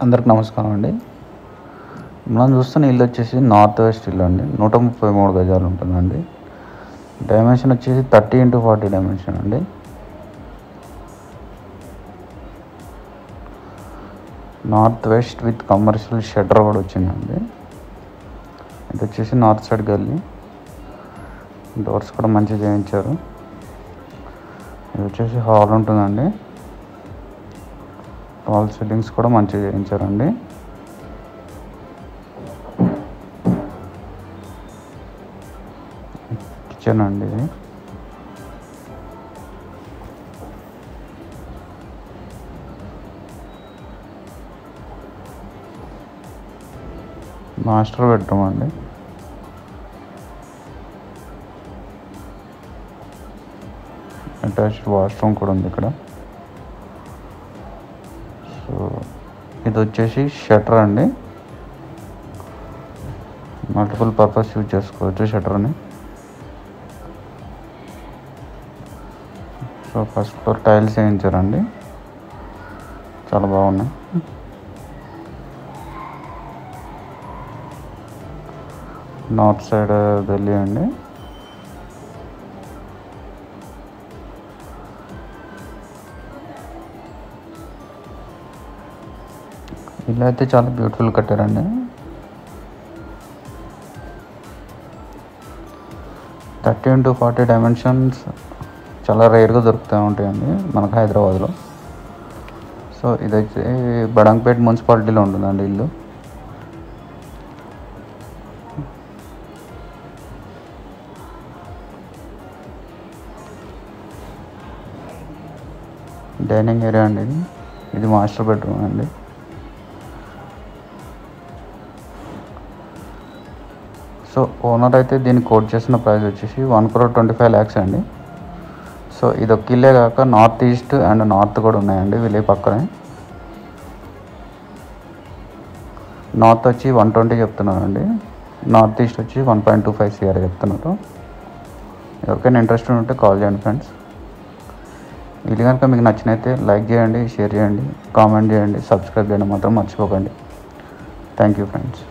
అందరికి నమస్కారం అండి. మనం చూస్తున్న ఇల్లు వచ్చేసి నార్త్ వెస్ట్ ఇల్లు అండి. 133 గజాలు ఉంటుందండి. డైమెన్షన్ వచ్చేసి 30x40 డైమెన్షన్ అండి. North west with commercial shutter కూడా వచ్చిందండి. ఇది వచ్చేసి నార్త్ సైడ్ గల్లీ. డోర్స్ కూడా మంచిగా చేయించారు. ఇది వచ్చేసి హాల్ ఉంటుందండి. వాల్ సీలింగ్స్ కూడా మంచిగా చేయించారండి. కిచెన్ అండి ఇది. మాస్టర్ బెడ్రూమ్ అండి. అటాచ్డ్ వాష్రూమ్ కూడా ఉంది ఇక్కడ. సో ఇది వచ్చేసి షట్టర్ అండి. మల్టిపుల్ పర్పస్ యూజ్ చేసుకోవచ్చు షట్టర్ని. సో ఫస్ట్ ఫ్లోర్ టైల్స్ వేయించారండి, చాలా బాగున్నాయి. నార్త్ సైడ్ గల్లీ అండి. ఇల్లు అయితే చాలా బ్యూటిఫుల్ కట్టారండి. థర్టీ ఇంటూ 40 డైమెన్షన్స్ చాలా రేర్గా దొరుకుతూ ఉంటాయండి మనకు హైదరాబాద్లో. సో ఇదైతే బడంగపేట్ మున్సిపాలిటీలో ఉంటుందండి ఇల్లు. డైనింగ్ ఏరియా అండి. ఇది మాస్టర్ బెడ్రూమ్ అండి. సో ఓనర్ అయితే దీన్ని కోట్ చేసిన ప్రైస్ వచ్చేసి 1,25,00,000 అండి. సో ఇది ఒక ఇల్లే కాక నార్త్ ఈస్ట్ అండ్ నార్త్ కూడా ఉన్నాయండి వీళ్ళే పక్కనే. నార్త్ వచ్చి 120 చెప్తున్నారండి. నార్త్ ఈస్ట్ వచ్చి 1.25 CR చెప్తున్నారు. ఎవరికైనా ఇంట్రెస్ట్ ఉంటే కాల్ చేయండి ఫ్రెండ్స్. ఇది కనుక మీకు నచ్చినైతే లైక్ చేయండి, షేర్ చేయండి, కామెంట్ చేయండి, సబ్స్క్రైబ్ చేయడం మాత్రం మర్చిపోకండి. Thank you friends.